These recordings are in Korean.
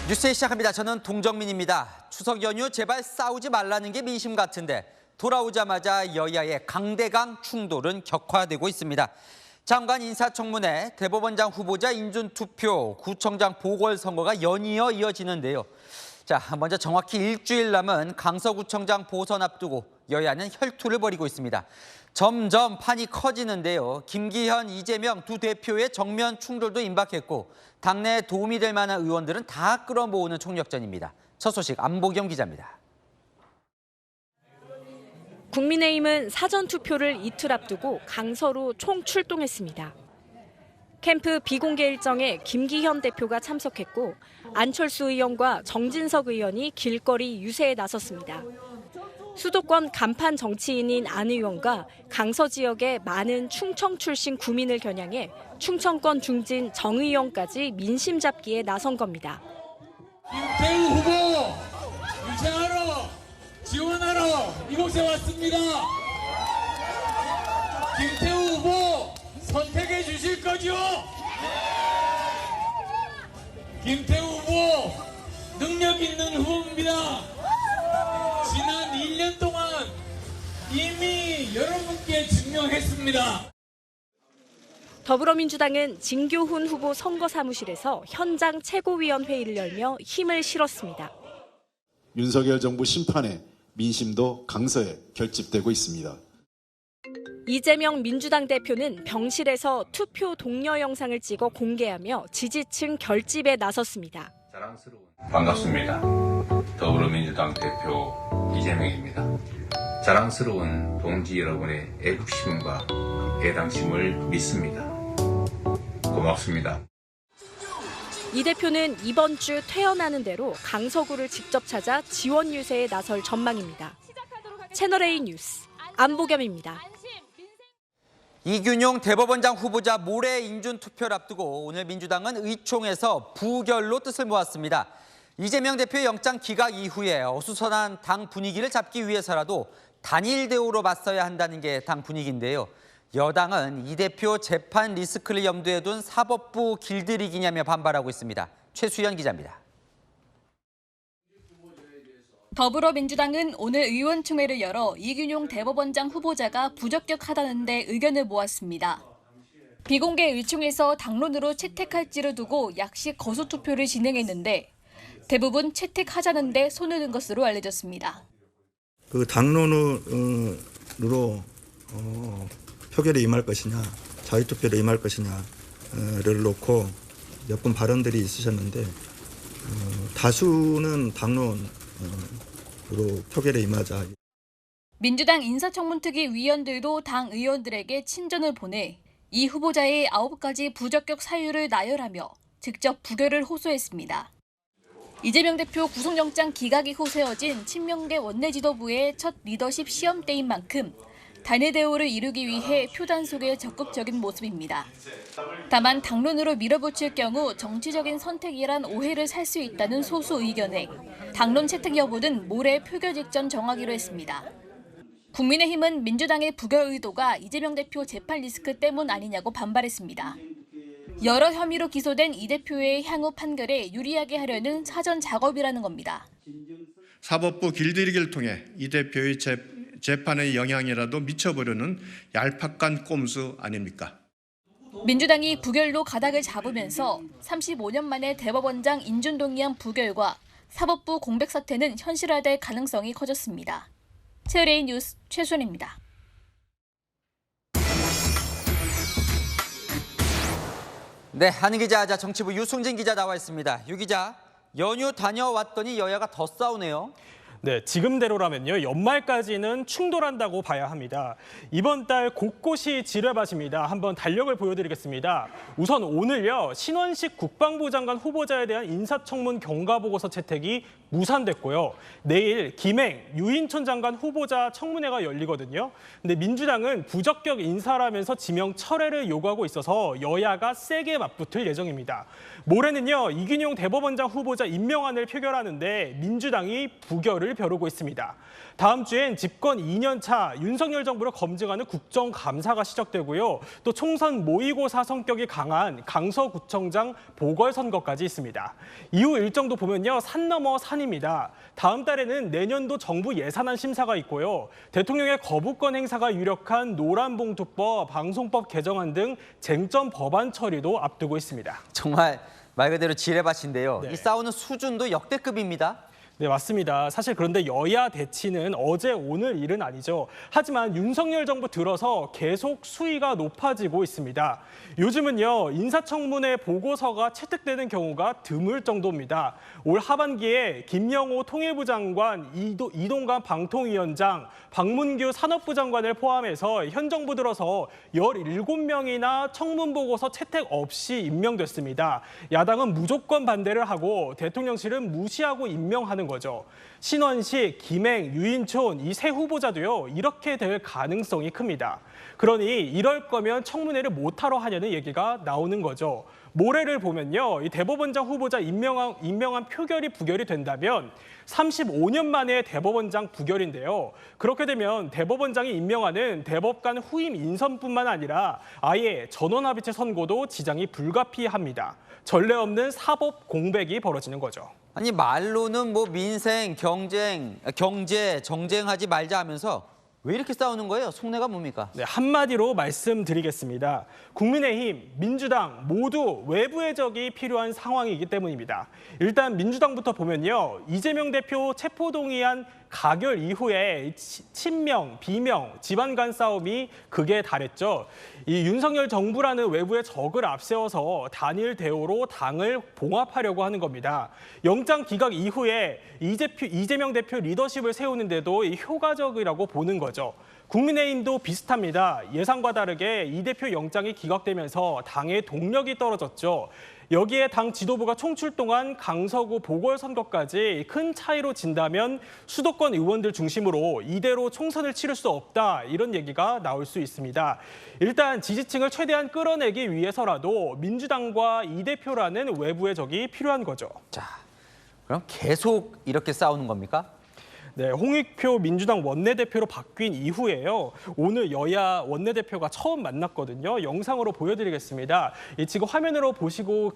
뉴스에 시작합니다. 저는 동정민입니다. 추석 연휴 제발 싸우지 말라는 게 민심 같은데 돌아오자마자 여야의 강대강 충돌은 격화되고 있습니다. 장관 인사청문회, 대법원장 후보자 인준투표, 구청장 보궐선거가 연이어 이어지는데요. 자, 먼저 정확히 일주일 남은 강서구청장 보선 앞두고 여야는 혈투를 벌이고 있습니다. 점점 판이 커지는데요. 김기현, 이재명 두 대표의 정면 충돌도 임박했고 당내에 도움이 될 만한 의원들은 다 끌어모으는 총력전입니다. 첫 소식 안보경 기자입니다. 국민의힘은 사전투표를 이틀 앞두고 강서로 총출동했습니다. 캠프 비공개 일정에 김기현 대표가 참석했고 안철수 의원과 정진석 의원이 길거리 유세에 나섰습니다. 수도권 간판 정치인인 안 의원과 강서 지역의 많은 충청 출신 구민을 겨냥해 충청권 중진 정 의원까지 민심 잡기에 나선 겁니다. 김태우 후보 유세하러 지원하러 이곳에 왔습니다. 김태우 후보 선택해 주실 거죠? 김태우 후보 능력 있는 후보입니다. 지난 1년 동안 이미 여러분께 증명했습니다. 더불어민주당은 진교훈 후보 선거사무실에서 현장 최고위원회의를 열며 힘을 실었습니다. 윤석열 정부 심판에 민심도 강서에 결집되고 있습니다. 이재명 민주당 대표는 병실에서 투표 독려 영상을 찍어 공개하며 지지층 결집에 나섰습니다. 반갑습니다. 더불어민주당 대표 이재명입니다. 자랑스러운 동지 여러분의 애국심과 애당심을 믿습니다. 고맙습니다. 이 대표는 이번 주 퇴원하는 대로 강서구를 직접 찾아 지원 유세에 나설 전망입니다. 채널A 뉴스 안보겸입니다. 이균용 대법원장 후보자 모레 인준투표를 앞두고 오늘 민주당은 의총에서 부결로 뜻을 모았습니다. 이재명 대표의 영장 기각 이후에 어수선한 당 분위기를 잡기 위해서라도 단일 대우로 맞서야 한다는 게 당 분위기인데요. 여당은 이 대표 재판 리스크를 염두에 둔 사법부 길들이기냐며 반발하고 있습니다. 최수연 기자입니다. 더불어민주당은 오늘 의원총회를 열어 이균용 대법원장 후보자가 부적격하다는 데 의견을 모았습니다. 비공개 의총에서 당론으로 채택할지를 두고 약식 거소투표를 진행했는데 대부분 채택하자는 데 손을 든 것으로 알려졌습니다. 그 당론으로 표결에 임할 것이냐, 자유투표로 임할 것이냐를 놓고 몇 분 발언들이 있으셨는데 다수는 당론으로 표결에 임하자. 민주당 인사청문특위 위원들도 당 의원들에게 친전을 보내 이 후보자의 9가지 부적격 사유를 나열하며 직접 부결을 호소했습니다. 이재명 대표 구속영장 기각 이후 세워진 친명계 원내지도부의 첫 리더십 시험대인 만큼 단일 대우를 이루기 위해 표단 속의 적극적인 모습입니다. 다만 당론으로 밀어붙일 경우 정치적인 선택이란 오해를 살 수 있다는 소수 의견에 당론 채택 여부는 모레 표결 직전 정하기로 했습니다. 국민의힘은 민주당의 부결 의도가 이재명 대표 재판 리스크 때문 아니냐고 반발했습니다. 여러 혐의로 기소된 이 대표의 향후 판결에 유리하게 하려는 사전 작업이라는 겁니다. 사법부 길들이기를 통해 이 대표의 재판의 영향이라도 미쳐보려는 얄팍한 꼼수 아닙니까? 민주당이 부결로 가닥을 잡으면서 35년 만에 대법원장 인준동의안 부결과 사법부 공백 사태는 현실화될 가능성이 커졌습니다. 채널A 뉴스 최수연입니다. 네, 한희 기자, 정치부 유승진 기자 나와 있습니다. 유 기자, 연휴 다녀왔더니 여야가 더 싸우네요. 네, 지금대로라면요. 연말까지는 충돌한다고 봐야 합니다. 이번 달 곳곳이 지뢰밭입니다. 한번 달력을 보여드리겠습니다. 우선 오늘요. 신원식 국방부 장관 후보자에 대한 인사청문 경과보고서 채택이 무산됐고요. 내일 김행, 유인촌 장관 후보자 청문회가 열리거든요. 근데 민주당은 부적격 인사라면서 지명 철회를 요구하고 있어서 여야가 세게 맞붙을 예정입니다. 모레는요. 이균용 대법원장 후보자 임명안을 표결하는데 민주당이 부결을 결과를 벼르고 있습니다. 다음 주엔 집권 2년차 윤석열 정부를 검증하는 국정감사가 시작되고요. 또 총선 모의고사 성격이 강한 강서구청장 보궐선거까지 있습니다. 이후 일정도 보면요, 산 넘어 산입니다. 다음 달에는 내년도 정부 예산안 심사가 있고요. 대통령의 거부권 행사가 유력한 노란봉투법, 방송법 개정안 등 쟁점 법안 처리도 앞두고 있습니다. 정말 말 그대로 지뢰밭인데요. 네. 이 싸우는 수준도 역대급입니다. 네, 맞습니다. 사실 그런데 여야 대치는 어제 오늘 일은 아니죠. 하지만 윤석열 정부 들어서 계속 수위가 높아지고 있습니다. 요즘은요, 인사청문회 보고서가 채택되는 경우가 드물 정도입니다. 올 하반기에 김영호 통일부 장관, 이동관 방통위원장, 박문규 산업부 장관을 포함해서 현 정부 들어서 17명이나 청문 보고서 채택 없이 임명됐습니다. 야당은 무조건 반대를 하고 대통령실은 무시하고 임명하는 거죠. 신원식, 김행, 유인촌 이 세 후보자도요, 이렇게 될 가능성이 큽니다. 그러니 이럴 거면 청문회를 못하러 하냐는 얘기가 나오는 거죠. 모레를 보면요, 이 대법원장 후보자 임명한 표결이 부결이 된다면 35년 만에 대법원장 부결인데요. 그렇게 되면 대법원장이 임명하는 대법관 후임 인선뿐만 아니라 아예 전원합의체 선고도 지장이 불가피합니다. 전례 없는 사법 공백이 벌어지는 거죠. 아니 말로는 뭐 민생, 경제, 정쟁하지 말자 하면서 왜 이렇게 싸우는 거예요? 속내가 뭡니까? 네, 한마디로 말씀드리겠습니다. 국민의힘, 민주당 모두 외부의 적이 필요한 상황이기 때문입니다. 일단 민주당부터 보면요, 이재명 대표 체포동의안 가결 이후에 친명, 비명, 집안 간 싸움이 극에 달했죠. 이 윤석열 정부라는 외부의 적을 앞세워서 단일 대우로 당을 봉합하려고 하는 겁니다. 영장 기각 이후에 이재명 대표 리더십을 세우는데도 효과적이라고 보는 거죠. 국민의힘도 비슷합니다. 예상과 다르게 이 대표 영장이 기각되면서 당의 동력이 떨어졌죠. 여기에 당 지도부가 총출동한 강서구 보궐선거까지 큰 차이로 진다면 수도권 의원들 중심으로 이대로 총선을 치를 수 없다, 이런 얘기가 나올 수 있습니다. 일단 지지층을 최대한 끌어내기 위해서라도 민주당과 이 대표라는 외부의 적이 필요한 거죠. 자, 그럼 계속 이렇게 싸우는 겁니까? 네, 홍익표 민주당 원내대표로 바뀐 이후에요, 오늘 여야 원내대표가 처음 만났거든요. 영상으로 보여드리겠습니다. 지금 화면으로 보시고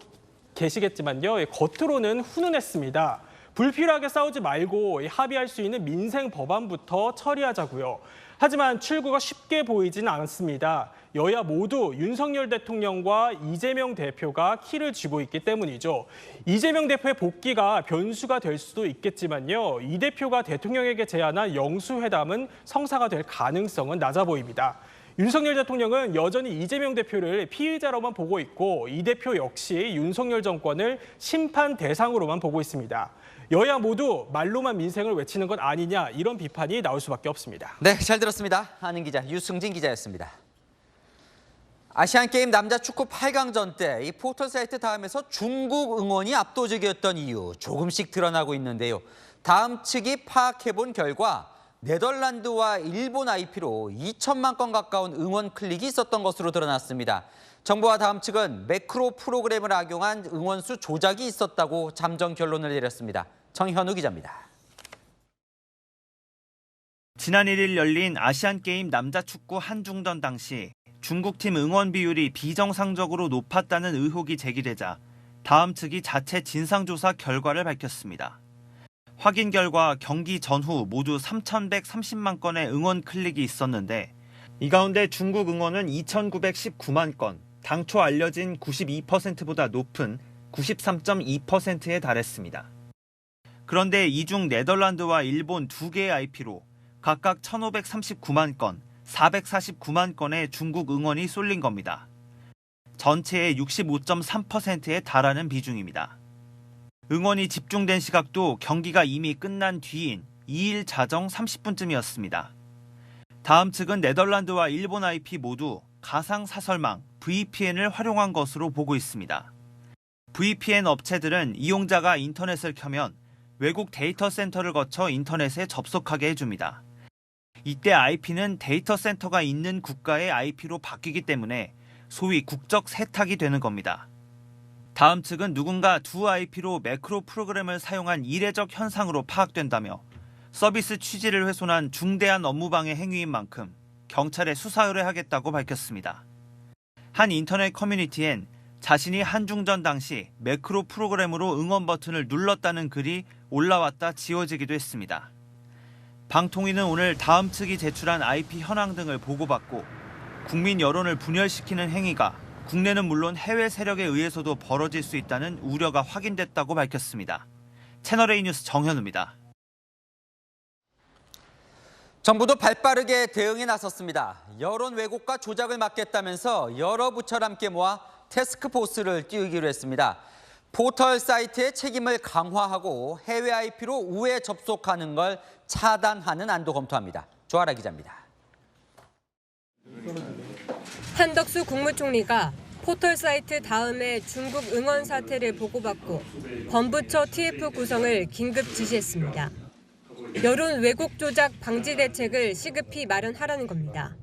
계시겠지만요, 겉으로는 훈훈했습니다. 불필요하게 싸우지 말고 합의할 수 있는 민생 법안부터 처리하자고요. 하지만 출구가 쉽게 보이지는 않습니다. 여야 모두 윤석열 대통령과 이재명 대표가 키를 쥐고 있기 때문이죠. 이재명 대표의 복귀가 변수가 될 수도 있겠지만요, 이 대표가 대통령에게 제안한 영수회담은 성사가 될 가능성은 낮아 보입니다. 윤석열 대통령은 여전히 이재명 대표를 피의자로만 보고 있고 이 대표 역시 윤석열 정권을 심판 대상으로만 보고 있습니다. 여야 모두 말로만 민생을 외치는 것 아니냐, 이런 비판이 나올 수밖에 없습니다. 네, 잘 들었습니다. 아는 기자 유승진 기자였습니다. 아시안게임 남자 축구 8강전 때 이 포털 사이트 다음에서 중국 응원이 압도적이었던 이유 조금씩 드러나고 있는데요. 다음 측이 파악해본 결과 네덜란드와 일본 IP로 2천만 건 가까운 응원 클릭이 있었던 것으로 드러났습니다. 정부와 다음 측은 매크로 프로그램을 악용한 응원수 조작이 있었다고 잠정 결론을 내렸습니다. 정현우 기자입니다. 지난 1일 열린 아시안게임 남자 축구 한중전 당시 중국팀 응원 비율이 비정상적으로 높았다는 의혹이 제기되자 다음 측이 자체 진상조사 결과를 밝혔습니다. 확인 결과 경기 전후 모두 3,130만 건의 응원 클릭이 있었는데 이 가운데 중국 응원은 2,919만 건, 당초 알려진 92%보다 높은 93.2%에 달했습니다. 그런데 이 중 네덜란드와 일본 두 개의 IP로 각각 1,539만 건, 449만 건의 중국 응원이 쏠린 겁니다. 전체의 65.3%에 달하는 비중입니다. 응원이 집중된 시각도 경기가 이미 끝난 뒤인 2일 자정 30분쯤이었습니다. 다음 측은 네덜란드와 일본 IP 모두 가상 사설망 VPN을 활용한 것으로 보고 있습니다. VPN 업체들은 이용자가 인터넷을 켜면 외국 데이터 센터를 거쳐 인터넷에 접속하게 해줍니다. 이때 IP는 데이터 센터가 있는 국가의 IP로 바뀌기 때문에 소위 국적 세탁이 되는 겁니다. 다음 측은 누군가 두 IP로 매크로 프로그램을 사용한 이례적 현상으로 파악된다며 서비스 취지를 훼손한 중대한 업무방해 행위인 만큼 경찰에 수사 의뢰하겠다고 밝혔습니다. 한 인터넷 커뮤니티엔 자신이 한중전 당시 매크로 프로그램으로 응원 버튼을 눌렀다는 글이 올라왔다 지워지기도 했습니다. 방통위는 오늘 다음 측이 제출한 IP 현황 등을 보고받고 국민 여론을 분열시키는 행위가 국내는 물론 해외 세력에 의해서도 벌어질 수 있다는 우려가 확인됐다고 밝혔습니다. 채널A 뉴스 정현우입니다. 정부도 발빠르게 대응에 나섰습니다. 여론 왜곡과 조작을 막겠다면서 여러 부처를 함께 모아 태스크포스를 띄우기로 했습니다. 포털 사이트의 책임을 강화하고 해외 IP로 우회 접속하는 걸 차단하는 안도 검토합니다. 조아라 기자입니다. 한덕수 국무총리가 포털 사이트 다음에 중국 응원 사태를 보고받고 범부처 TF 구성을 긴급 지시했습니다. 여론 왜곡 조작 방지 대책을 시급히 마련하라는 겁니다.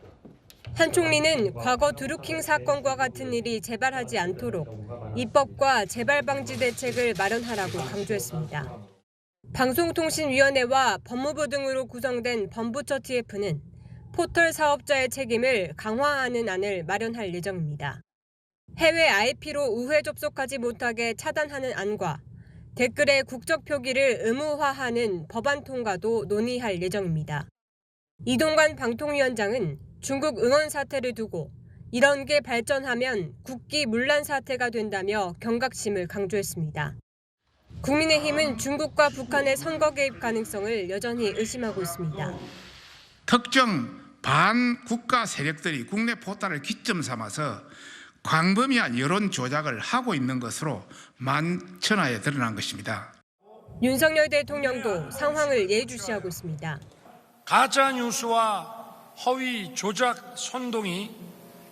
한 총리는 과거 드루킹 사건과 같은 일이 재발하지 않도록 입법과 재발 방지 대책을 마련하라고 강조했습니다. 방송통신위원회와 법무부 등으로 구성된 범부처 TF는 포털 사업자의 책임을 강화하는 안을 마련할 예정입니다. 해외 IP로 우회 접속하지 못하게 차단하는 안과 댓글의 국적 표기를 의무화하는 법안 통과도 논의할 예정입니다. 이동관 방통위원장은 중국 응원 사태를 두고 이런 게 발전하면 국기 문란 사태가 된다며 경각심을 강조했습니다. 국민의힘은 중국과 북한의 선거 개입 가능성을 여전히 의심하고 있습니다. 특정 반국가 세력들이 국내 포탈을 기점 삼아서 광범위한 여론 조작을 하고 있는 것으로 만천하에 드러난 것입니다. 윤석열 대통령도 상황을 예의주시하고 있습니다. 가짜 뉴스와 허위 조작 선동이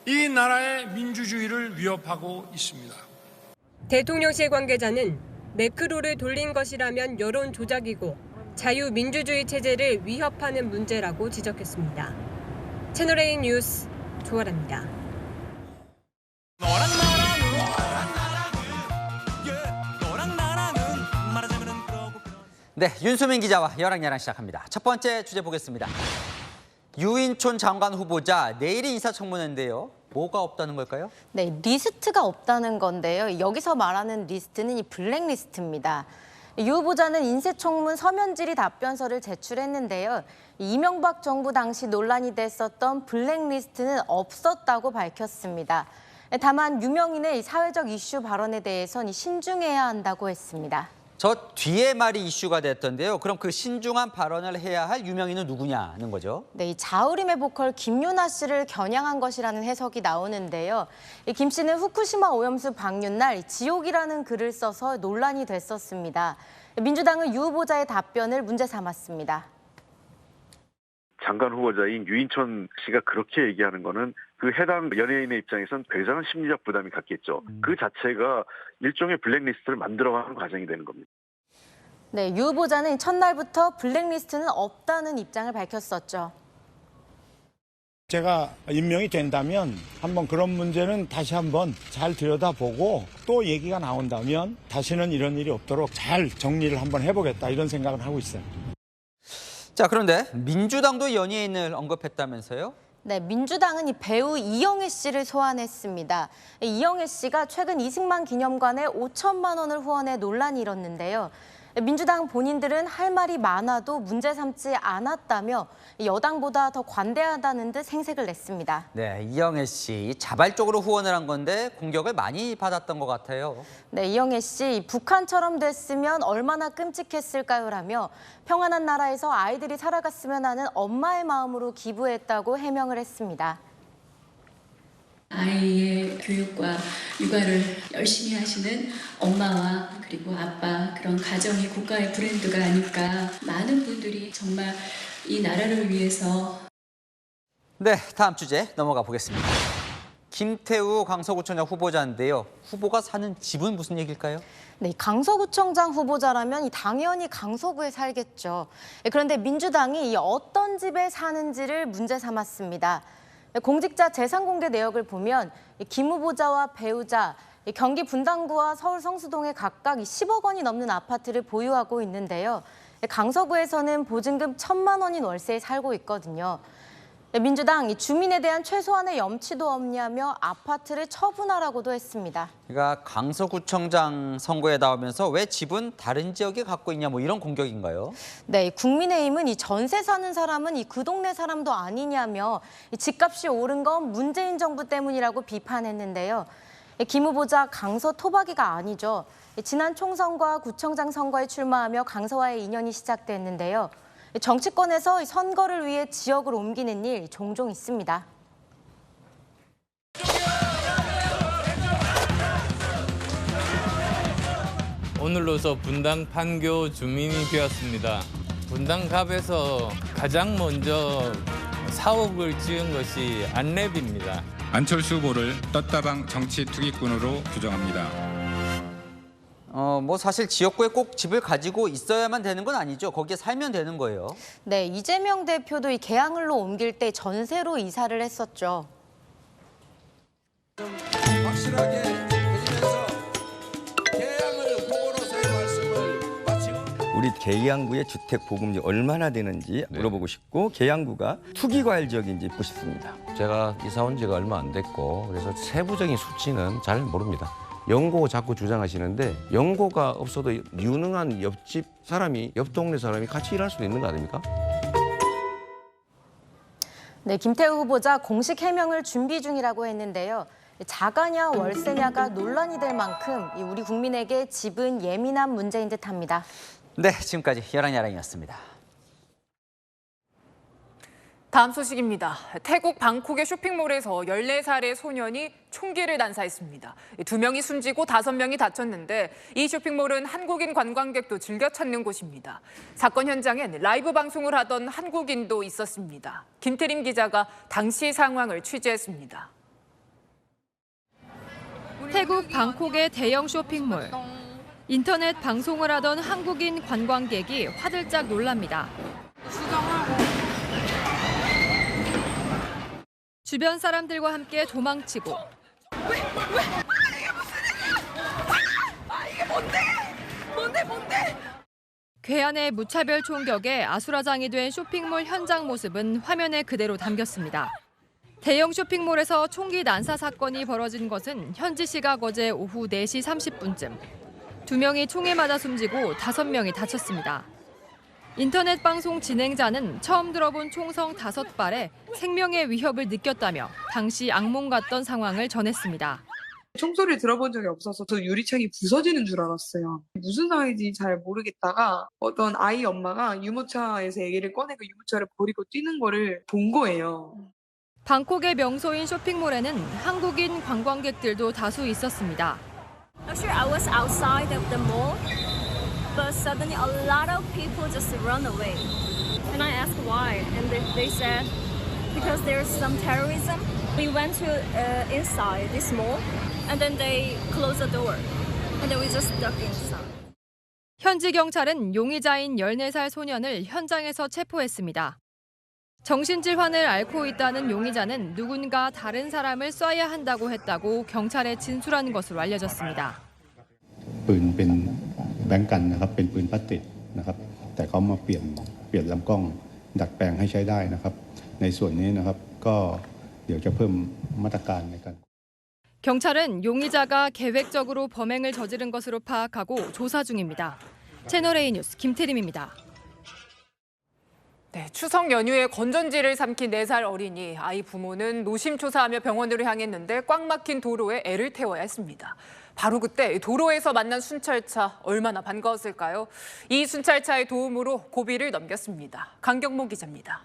이 나라의 민주주의를 위협하고 있습니다. 대통령실 관계자는 매크로를 돌린 것이라면 여론 조작이고 자유민주주의 체제를 위협하는 문제라고 지적했습니다. 채널A 뉴스 조아라입니다. 네, 윤수민 기자와 여랑야랑 시작합니다. 첫 번째 주제 보겠습니다. 유인촌 장관 후보자 내일이 인사청문회인데요. 뭐가 없다는 걸까요? 네, 리스트가 없다는 건데요. 여기서 말하는 리스트는 이 블랙리스트입니다. 유 후보자는 인사청문 서면 질의 답변서를 제출했는데요. 이명박 정부 당시 논란이 됐었던 블랙리스트는 없었다고 밝혔습니다. 다만 유명인의 사회적 이슈 발언에 대해서는 신중해야 한다고 했습니다. 저 뒤에 말이 이슈가 됐던데요. 그럼 그 신중한 발언을 해야 할 유명인은 누구냐는 거죠? 네, 이 자우림의 보컬 김유나 씨를 겨냥한 것이라는 해석이 나오는데요. 김 씨는 후쿠시마 오염수 방류 날 지옥이라는 글을 써서 논란이 됐었습니다. 민주당은 유 후보자의 답변을 문제 삼았습니다. 장관 후보자인 유인촌 씨가 그렇게 얘기하는 거는 그 해당 연예인의 입장에선 굉장한 심리적 부담이 갔겠죠. 그 자체가 일종의 블랙리스트를 만들어가는 과정이 되는 겁니다. 네, 유 후보자는 첫날부터 블랙리스트는 없다는 입장을 밝혔었죠. 제가 임명이 된다면 한번 그런 문제는 다시 한번 잘 들여다보고 또 얘기가 나온다면 다시는 이런 일이 없도록 잘 정리를 한번 해보겠다 이런 생각을 하고 있어요. 자, 그런데 민주당도 연예인을 언급했다면서요? 네, 민주당은 이 배우 이영애 씨를 소환했습니다. 이영애 씨가 최근 이승만 기념관에 5천만 원을 후원해 논란이 일었는데요. 민주당 본인들은 할 말이 많아도 문제 삼지 않았다며 여당보다 더 관대하다는 듯 생색을 냈습니다. 네, 이영애 씨 자발적으로 후원을 한 건데 공격을 많이 받았던 것 같아요. 네, 이영애 씨 북한처럼 됐으면 얼마나 끔찍했을까요라며 평안한 나라에서 아이들이 살아갔으면 하는 엄마의 마음으로 기부했다고 해명을 했습니다. 아이의 교육과 육아를 열심히 하시는 엄마와 그리고 아빠, 그런 가정이 국가의 브랜드가 아닐까. 많은 분들이 정말 이 나라를 위해서. 네, 다음 주제 넘어가 보겠습니다. 김태우 강서구청장 후보자인데요. 후보가 사는 집은 무슨 얘기일까요? 네, 강서구청장 후보자라면 당연히 강서구에 살겠죠. 그런데 민주당이 어떤 집에 사는지를 문제 삼았습니다. 공직자 재산 공개 내역을 보면 김 후보자와 배우자, 경기 분당구와 서울 성수동에 각각 10억 원이 넘는 아파트를 보유하고 있는데요. 강서구에서는 보증금 1,000만 원인 월세에 살고 있거든요. 민주당 주민에 대한 최소한의 염치도 없냐며 아파트를 처분하라고도 했습니다. 그러니까 강서구청장 선거에 나오면서 왜 집은 다른 지역에 갖고 있냐 뭐 이런 공격인가요? 네, 국민의힘은 이 전세 사는 사람은 그 동네 사람도 아니냐며 집값이 오른 건 문재인 정부 때문이라고 비판했는데요. 김 후보자 강서 토박이가 아니죠. 지난 총선과 구청장 선거에 출마하며 강서와의 인연이 시작됐는데요. 정치권에서 선거를 위해 지역을 옮기는 일 종종 있습니다. 오늘로서 분당 판교 주민이 되었습니다. 분당갑에서 가장 먼저 사옥을 지은 것이 안랩입니다. 안철수 후보를 떴다방 정치 투기꾼으로 규정합니다. 뭐 사실 지역구에 꼭 집을 가지고 있어야만 되는 건 아니죠. 거기에 살면 되는 거예요. 네, 이재명 대표도 이 계양을로 옮길 때 전세로 이사를 했었죠. 확실하게 해주면서 계양을 보고로서의 말씀을 마치고. 우리 계양구의 주택 보급률이 얼마나 되는지 물어보고 싶고 계양구가 투기과일 지역인지 묻고 싶습니다. 제가 이사 온 지가 얼마 안 됐고 그래서 세부적인 수치는 잘 모릅니다. 연고 자꾸 주장하시는데 연고가 없어도 유능한 옆집 사람이 옆 동네 사람이 같이 일할 수도 있는 거 아닙니까? 네, 김태우 후보자 공식 해명을 준비 중이라고 했는데요. 자가냐 월세냐가 논란이 될 만큼 우리 국민에게 집은 예민한 문제인 듯합니다. 네, 지금까지 여랑야랑이었습니다. 다음 소식입니다. 태국 방콕의 쇼핑몰에서 14살의 소년이 총기를 난사했습니다. 2명이 숨지고 5명이 다쳤는데 이 쇼핑몰은 한국인 관광객도 즐겨 찾는 곳입니다. 사건 현장엔 라이브 방송을 하던 한국인도 있었습니다. 김태림 기자가 당시 상황을 취재했습니다. 태국 방콕의 대형 쇼핑몰. 인터넷 방송을 하던 한국인 관광객이 화들짝 놀랍니다. 주변 사람들과 함께 도망치고 이게 뭔데? 괴한의 무차별 총격에 아수라장이 된 쇼핑몰 현장 모습은 화면에 그대로 담겼습니다. 대형 쇼핑몰에서 총기 난사 사건이 벌어진 것은 현지 시각 어제 오후 4시 30분쯤. 2명이 총에 맞아 숨지고 5명이 다쳤습니다. 인터넷 방송 진행자는 처음 들어본 총성 5발에 생명의 위협을 느꼈다며 당시 악몽 같던 상황을 전했습니다. 총소리를 들어본 적이 없어서 저 유리창이 부서지는 줄 알았어요. 무슨 상황인지 잘 모르겠다가 어떤 아이 엄마가 유모차에서 아기를 꺼내고 유모차를 버리고 뛰는 거를 본 거예요. 방콕의 명소인 쇼핑몰에는 한국인 관광객들도 다수 있었습니다. Actually, I was outside of the mall, but suddenly a lot of people just run away. And I asked why, and they said because there's some terrorism. We went to inside this mall, and then they closed the door, and then we just stuck inside. 현지 경찰은 용의자인 14살 소년을 현장에서 체포했습니다. 정신질환을 앓고 있다는 용의자는 누군가 다른 사람을 쏴야 한다고 했다고 경찰에 진술한 것으로 알려졌습니다. ปืนเป็นแบงก์กันนะครับเป็นปืนพลาสติกนะครับแต่เขามาเปลี่ยนลำกล้องดัดแปลงให้ใช้ได้นะครับในส่วนนี้นะครับก็เดี๋ยวจะเพิ่มมาตรการในการ 경찰은 용의자가 계획적으로 범행을 저지른 것으로 파악하고 조사 중입니다. 채널A 뉴스 김태림입니다. 네, 추석 연휴에 건전지를 삼킨 4살 어린이. 아이 부모는 노심초사하며 병원으로 향했는데 꽉 막힌 도로에 애를 태워야 했습니다. 바로 그때 도로에서 만난 순찰차 얼마나 반가웠을까요? 이 순찰차의 도움으로 고비를 넘겼습니다. 강경모 기자입니다.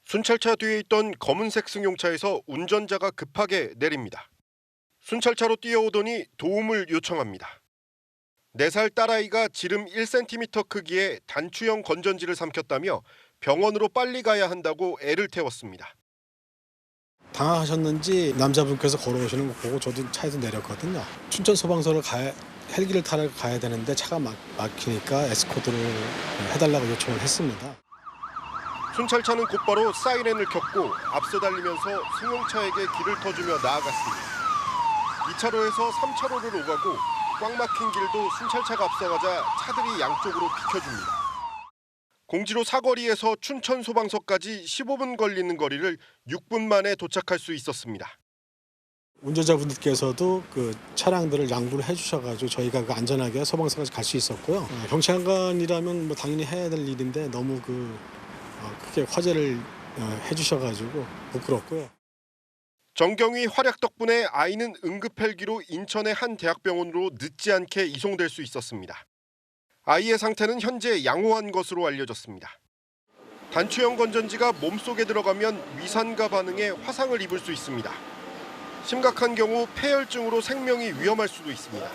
순찰차 뒤에 있던 검은색 승용차에서 운전자가 급하게 내립니다. 순찰차로 뛰어오더니 도움을 요청합니다. 4살 딸아이가 지름 1cm 크기의 단추형 건전지를 삼켰다며 병원으로 빨리 가야 한다고 애를 태웠습니다. 당황하셨는지 남자분께서 걸어오시는 거 보고 저도 차에서 내렸거든요. 춘천 소방서를 헬기를 타러 가야 되는데 차가 막히니까 에스코트를 해달라고 요청을 했습니다. 순찰차는 곧바로 사이렌을 켰고 앞서 달리면서 승용차에게 길을 터주며 나아갔습니다. 2차로에서 3차로를 오가고 꽉 막힌 길도 순찰차가 앞서가자 차들이 양쪽으로 비켜줍니다. 공지로 사거리에서 춘천 소방서까지 15분 걸리는 거리를 6분 만에 도착할 수 있었습니다. 운전자분들께서도 그 차량들을 양보를 해주셔가지고 저희가 그 안전하게 소방서까지 갈 수 있었고요. 경찰관이라면 뭐 당연히 해야 될 일인데 너무 크게 화제를 해주셔가지고 부끄럽고요. 정경위 활약 덕분에 아이는 응급 헬기로 인천의 한 대학병원으로 늦지 않게 이송될 수 있었습니다. 아이의 상태는 현재 양호한 것으로 알려졌습니다. 단추형 건전지가 몸속에 들어가면 위산과 반응에 화상을 입을 수 있습니다. 심각한 경우 폐혈증으로 생명이 위험할 수도 있습니다.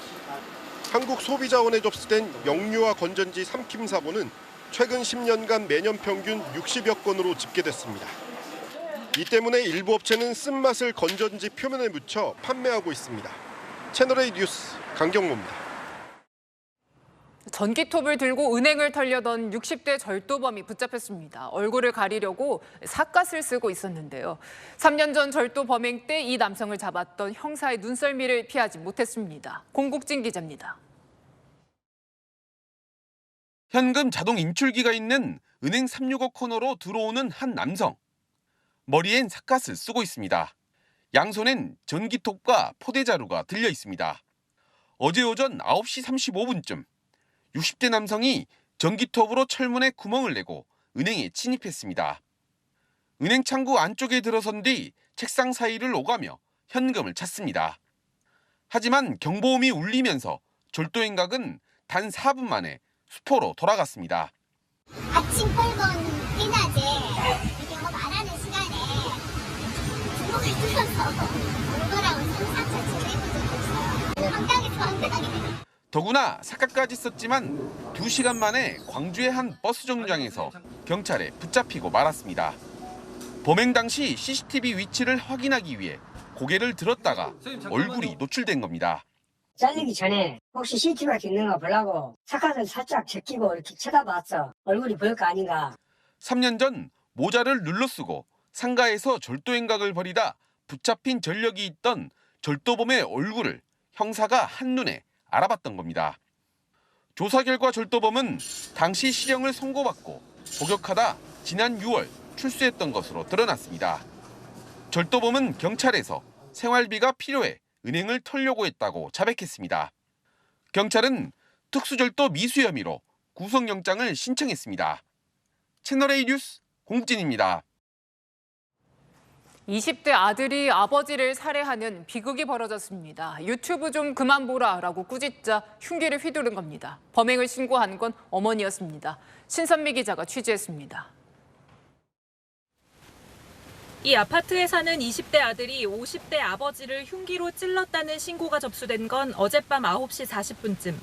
한국소비자원에 접수된 영유아 건전지 삼킴 사고는 최근 10년간 매년 평균 60여 건으로 집계됐습니다. 이 때문에 일부 업체는 쓴맛을 건전지 표면에 묻혀 판매하고 있습니다. 채널A 뉴스 강경모입니다. 전기톱을 들고 은행을 털려던 60대 절도범이 붙잡혔습니다. 얼굴을 가리려고 삿갓을 쓰고 있었는데요. 3년 전 절도 범행 때 이 남성을 잡았던 형사의 눈썰미를 피하지 못했습니다. 공국진 기자입니다. 현금 자동 인출기가 있는 은행 365 코너로 들어오는 한 남성. 머리엔 삿갓을 쓰고 있습니다. 양손엔 전기톱과 포대자루가 들려 있습니다. 어제 오전 9시 35분쯤 60대 남성이 전기톱으로 철문에 구멍을 내고 은행에 침입했습니다. 은행 창구 안쪽에 들어선 뒤 책상 사이를 오가며 현금을 찾습니다. 하지만 경보음이 울리면서 절도 행각은 단 4분 만에 수포로 돌아갔습니다. 아침 뻘건 뛰나제 이게 뭐 말하는 시간에 주먹을 들어서 얼굴하고 상상차 지내고 있어요. 황당해. 더구나 삿갓까지 썼지만 2시간 만에 광주의 한 버스 정류장에서 경찰에 붙잡히고 말았습니다. 범행 당시 CCTV 위치를 확인하기 위해 고개를 들었다가 얼굴이 노출된 겁니다. 잘리기 전에 혹시 CCTV가 있는 거 보려고 삿갓을 살짝 제끼고 이렇게 쳐다봤어. 얼굴이 보일 거 아닌가. 3년 전 모자를 눌러 쓰고 상가에서 절도 행각을 벌이다 붙잡힌 전력이 있던 절도범의 얼굴을 형사가 한눈에 알아봤던 겁니다. 조사 결과 절도범은 당시 실형을 선고받고 복역하다 지난 6월 출소했던 것으로 드러났습니다. 절도범은 경찰에서 생활비가 필요해 은행을 털려고 했다고 자백했습니다. 경찰은 특수절도 미수 혐의로 구속영장을 신청했습니다. 채널A 뉴스 공진입니다. 20대 아들이 아버지를 살해하는 비극이 벌어졌습니다. 유튜브 좀 그만 보라라고 꾸짖자 흉기를 휘두른 겁니다. 범행을 신고한 건 어머니였습니다. 신선미 기자가 취재했습니다. 이 아파트에 사는 20대 아들이 50대 아버지를 흉기로 찔렀다는 신고가 접수된 건 어젯밤 9시 40분쯤.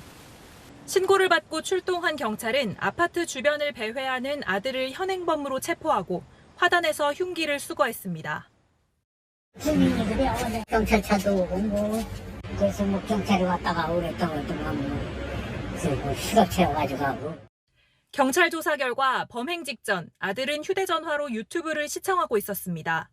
신고를 받고 출동한 경찰은 아파트 주변을 배회하는 아들을 현행범으로 체포하고 화단에서 흉기를 수거했습니다. 시민들이 어제 경찰차도 오고 그래서 뭐 경찰이 왔다가 오랬다가 뭐 수갑 채워가지고 하고. 경찰 조사 결과 범행 직전 아들은 휴대전화로 유튜브를 시청하고 있었습니다.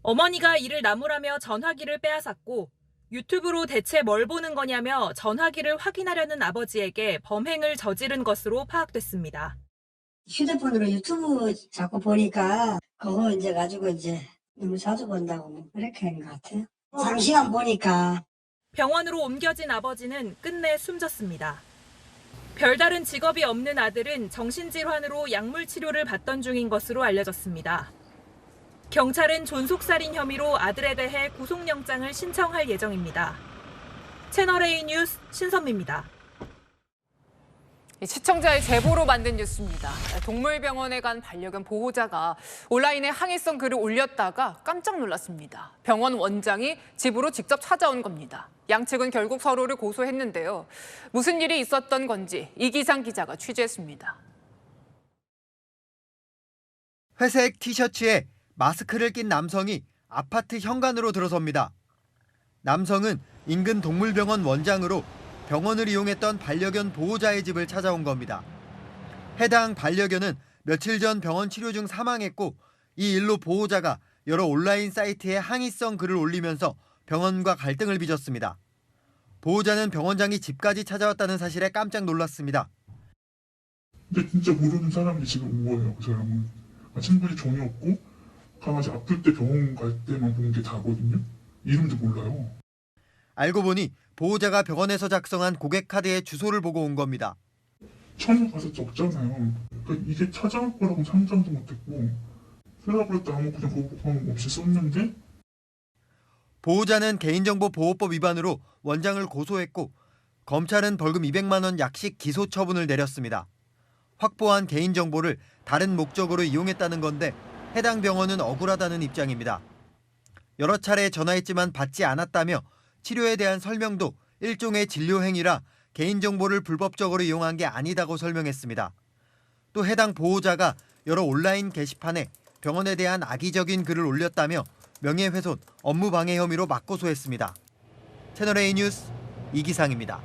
어머니가 이를 나무라며 전화기를 빼앗았고 유튜브로 대체 뭘 보는 거냐며 전화기를 확인하려는 아버지에게 범행을 저지른 것으로 파악됐습니다. 휴대폰으로 유튜브 자꾸 보니까 그거 이제 가지고 이제 너무 자주 본다고 뭐 그렇게 한 것 같아요. 장시간 보니까. 병원으로 옮겨진 아버지는 끝내 숨졌습니다. 별다른 직업이 없는 아들은 정신질환으로 약물 치료를 받던 중인 것으로 알려졌습니다. 경찰은 존속살인 혐의로 아들에 대해 구속영장을 신청할 예정입니다. 채널A 뉴스 신선미입니다. 시청자의 제보로 만든 뉴스입니다. 동물병원에 간 반려견 보호자가 온라인에 항의성 글을 올렸다가 깜짝 놀랐습니다. 병원 원장이 집으로 직접 찾아온 겁니다. 양측은 결국 서로를 고소했는데요. 무슨 일이 있었던 건지 이기상 기자가 취재했습니다. 회색 티셔츠에 마스크를 낀 남성이 아파트 현관으로 들어섭니다. 남성은 인근 동물병원 원장으로 병원을 이용했던 반려견 보호자의 집을 찾아온 겁니다. 해당 반려견은 며칠 전 병원 치료 중 사망했고 이 일로 보호자가 여러 온라인 사이트에 항의성 글을 올리면서 병원과 갈등을 빚었습니다. 보호자는 병원장이 집까지 찾아왔다는 사실에 깜짝 놀랐습니다. 근데 진짜 모르는 사람이 지금 온 거예요. 그 사람은 친분이 전혀 없고 강아지 아플 때 병원 갈 때만 본 게 다거든요. 이름도 몰라요. 알고 보니 보호자가 병원에서 작성한 고객 카드의 주소를 보고 온 겁니다. 처음에 가서 적잖아요. 그러니까 이게 찾아올 거라고 상상도 못했고 쓰라고 했다 아무 그냥 거부감 없이 썼는데 보호자는 개인정보보호법 위반으로 원장을 고소했고 검찰은 벌금 200만 원 약식 기소 처분을 내렸습니다. 확보한 개인정보를 다른 목적으로 이용했다는 건데 해당 병원은 억울하다는 입장입니다. 여러 차례 전화했지만 받지 않았다며 치료에 대한 설명도 일종의 진료 행위라 개인정보를 불법적으로 이용한 게 아니다고 설명했습니다. 또 해당 보호자가 여러 온라인 게시판에 병원에 대한 악의적인 글을 올렸다며 명예훼손, 업무방해 혐의로 맞고소했습니다. 채널A 뉴스 이기상입니다.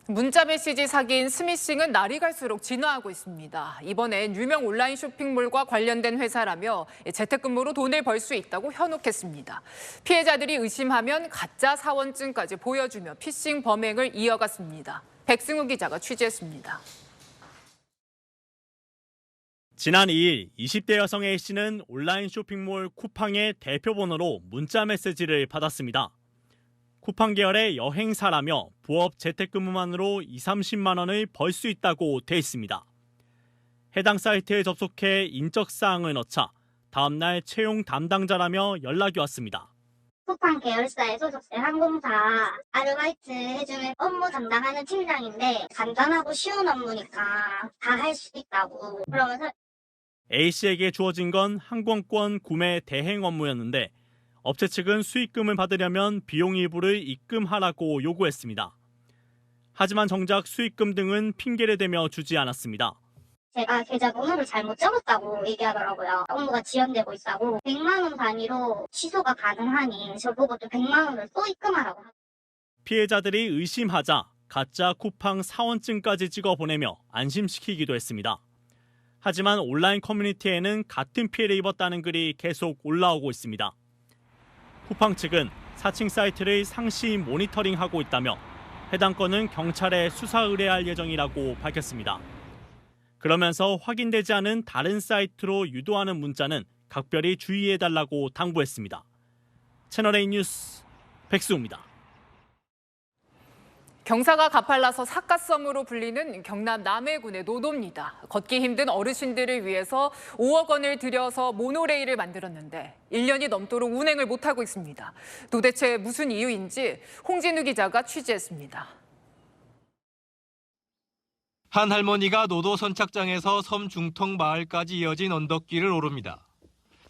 문자 메시지 사기인 스미싱은 날이 갈수록 진화하고 있습니다. 이번엔 유명 온라인 쇼핑몰과 관련된 회사라며 재택근무로 돈을 벌 수 있다고 현혹했습니다. 피해자들이 의심하면 가짜 사원증까지 보여주며 피싱 범행을 이어갔습니다. 백승우 기자가 취재했습니다. 지난 2일 20대 여성 A씨는 온라인 쇼핑몰 쿠팡의 대표번호로 문자 메시지를 받았습니다. 쿠팡 계열의 여행사라며 부업 재택근무만으로 20-30만 원을 벌 수 있다고 돼 있습니다. 해당 사이트에 접속해 인적사항을 넣자 다음날 채용 담당자라며 연락이 왔습니다. 쿠팡 계열사에 소속된 항공사 아르바이트 해주는 업무 담당하는 팀장인데 간단하고 쉬운 업무니까 다 할 수 있다고 그러면서 A씨에게 주어진 건 항공권 구매 대행 업무였는데 업체 측은 수익금을 받으려면 비용 일부를 입금하라고 요구했습니다. 하지만 정작 수익금 등은 핑계를 대며 주지 않았습니다. 제가 계좌 번호를 잘못 적었다고 얘기하더라고요. 업무가 지연되고 있다고 100만 원 단위로 취소가 가능하니 저보고 또 100만 원을 또 입금하라고. 피해자들이 의심하자 가짜 쿠팡 사원증까지 찍어 보내며 안심시키기도 했습니다. 하지만 온라인 커뮤니티에는 같은 피해를 입었다는 글이 계속 올라오고 있습니다. 쿠팡 측은 사칭 사이트를 상시 모니터링하고 있다며 해당 건은 경찰에 수사 의뢰할 예정이라고 밝혔습니다. 그러면서 확인되지 않은 다른 사이트로 유도하는 문자는 각별히 주의해달라고 당부했습니다. 채널A 뉴스 백수우입니다. 경사가 가팔라서 사카섬으로 불리는 경남 남해군의 노도입니다. 걷기 힘든 어르신들을 위해서 5억 원을 들여서 모노레일을 만들었는데 1년이 넘도록 운행을 못하고 있습니다. 도대체 무슨 이유인지 홍진우 기자가 취재했습니다. 한 할머니가 노도 선착장에서 섬 중턱 마을까지 이어진 언덕길을 오릅니다.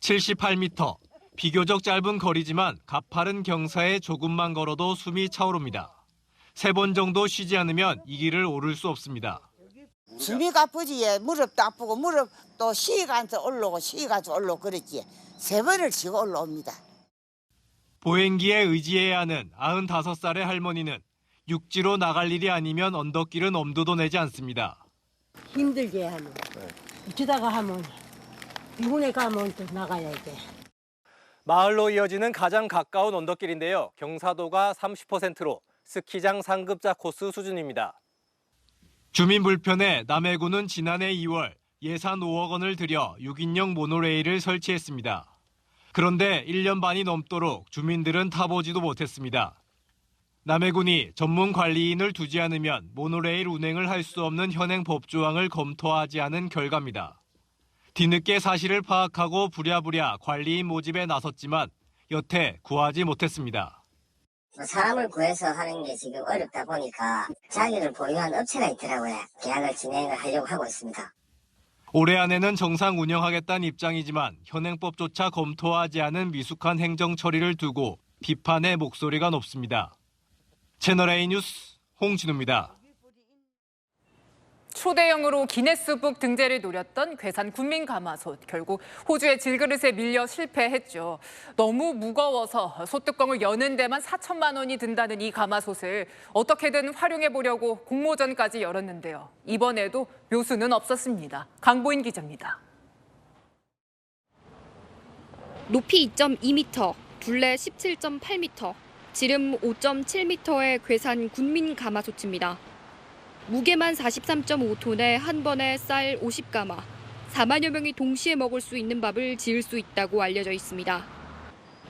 78m, 비교적 짧은 거리지만 가파른 경사에 조금만 걸어도 숨이 차오릅니다. 3번 정도 쉬지 않으면 이 길을 오를 수 없습니다. 숨이 가쁘지. 무릎도 아프고 무릎도 쉬가서 올라오고 쉬가서 올라오고 그랬지. 3번을 쉬고 올라옵니다. 보행기에 의지해야 하는 95살의 할머니는 육지로 나갈 일이 아니면 언덕길은 엄두도 내지 않습니다. 힘들게 하면 어쩌다가 하면 이군에 가면 또 나가야 돼. 마을로 이어지는 가장 가까운 언덕길인데요. 경사도가 30%로 스키장 상급자 코스 수준입니다. 주민 불편에 남해군은 지난해 2월 예산 5억 원을 들여 6인용 모노레일을 설치했습니다. 그런데 1년 반이 넘도록 주민들은 타보지도 못했습니다. 남해군이 전문 관리인을 두지 않으면 모노레일 운행을 할 수 없는 현행 법조항을 검토하지 않은 결과입니다. 뒤늦게 사실을 파악하고 부랴부랴 관리인 모집에 나섰지만 여태 구하지 못했습니다. 사람을 구해서 하는 게 지금 어렵다 보니까 자기를 보유한 업체가 있더라고요. 계약을 진행을 하려고 하고 있습니다. 올해 안에는 정상 운영하겠다는 입장이지만 현행법조차 검토하지 않은 미숙한 행정 처리를 두고 비판의 목소리가 높습니다. 채널A 뉴스 홍진우입니다. 초대형으로 기네스북 등재를 노렸던 괴산 군민가마솥. 결국 호주의 질그릇에 밀려 실패했죠. 너무 무거워서 솥뚜껑을 여는 데만 4천만 원이 든다는 이 가마솥을 어떻게든 활용해 보려고 공모전까지 열었는데요. 이번에도 묘수는 없었습니다. 강보인 기자입니다. 높이 2.2m, 둘레 17.8m, 지름 5.7m의 괴산 군민 가마솥입니다. 무게만 43.5톤에 한 번에 쌀 50가마, 4만여 명이 동시에 먹을 수 있는 밥을 지을 수 있다고 알려져 있습니다.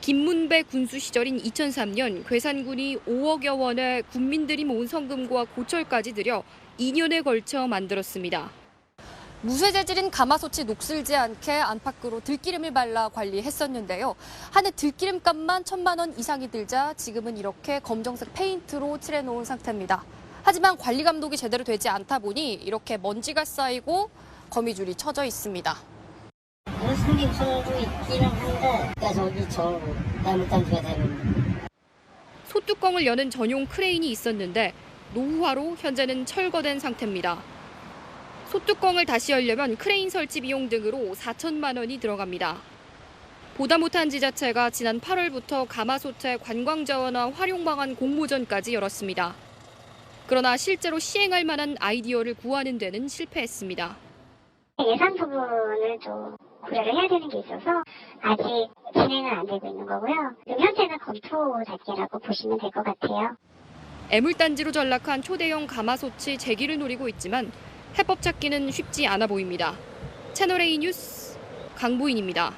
김문배 군수 시절인 2003년 괴산군이 5억여 원의 군민들이 모은 성금과 고철까지 들여 2년에 걸쳐 만들었습니다. 무쇠 재질인 가마솥이 녹슬지 않게 안팎으로 들기름을 발라 관리했었는데요. 한 해 들기름값만 1,000만 원 이상이 들자 지금은 이렇게 검정색 페인트로 칠해놓은 상태입니다. 하지만 관리 감독이 제대로 되지 않다 보니 이렇게 먼지가 쌓이고 거미줄이 쳐져 있습니다. 손님 손도 있기는 한데 저기 저 나무단지가 되는. 솥뚜껑을 여는 전용 크레인이 있었는데 노후화로 현재는 철거된 상태입니다. 솥뚜껑을 다시 열려면 크레인 설치 비용 등으로 4천만 원이 들어갑니다. 보다 못한 지자체가 지난 8월부터 가마솥의 관광자원화 활용 방안 공모전까지 열었습니다. 그러나 실제로 시행할 만한 아이디어를 구하는 데는 실패했습니다. 예산 부분을 좀 고려를 해야 되는 게 있어서 아직 진행은 안 되고 있는 거고요. 현재는 검토 단계라고 보시면 될 것 같아요. 애물단지로 전락한 초대형 가마솥이 재기를 노리고 있지만 해법 찾기는 쉽지 않아 보입니다. 채널A 뉴스 강보인입니다.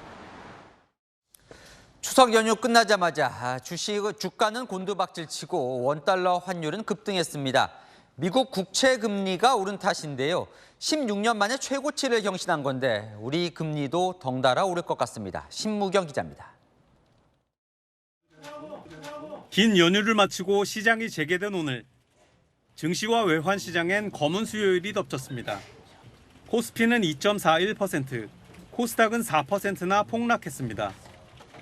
추석 연휴 끝나자마자 주가는 곤두박질치고 원달러 환율은 급등했습니다. 미국 국채 금리가 오른 탓인데요. 16년 만에 최고치를 경신한 건데 우리 금리도 덩달아 오를 것 같습니다. 신무경 기자입니다. 긴 연휴를 마치고 시장이 재개된 오늘. 증시와 외환 시장엔 검은 수요일이 덮쳤습니다. 코스피는 2.41%, 코스닥은 4%나 폭락했습니다.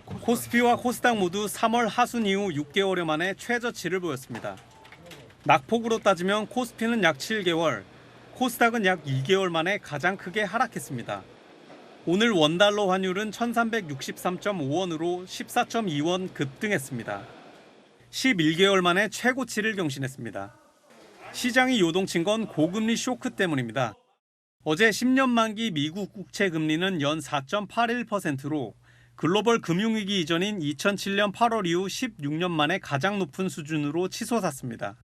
코스피와 코스닥 모두 3월 하순 이후 6개월여 만에 최저치를 보였습니다. 낙폭으로 따지면 코스피는 약 7개월, 코스닥은 약 2개월 만에 가장 크게 하락했습니다. 오늘 원달러 환율은 1363.5원으로 14.2원 급등했습니다. 11개월 만에 최고치를 경신했습니다. 시장이 요동친 건 고금리 쇼크 때문입니다. 어제 10년 만기 미국 국채 금리는 연 4.81%로 글로벌 금융위기 이전인 2007년 8월 이후 16년 만에 가장 높은 수준으로 치솟았습니다.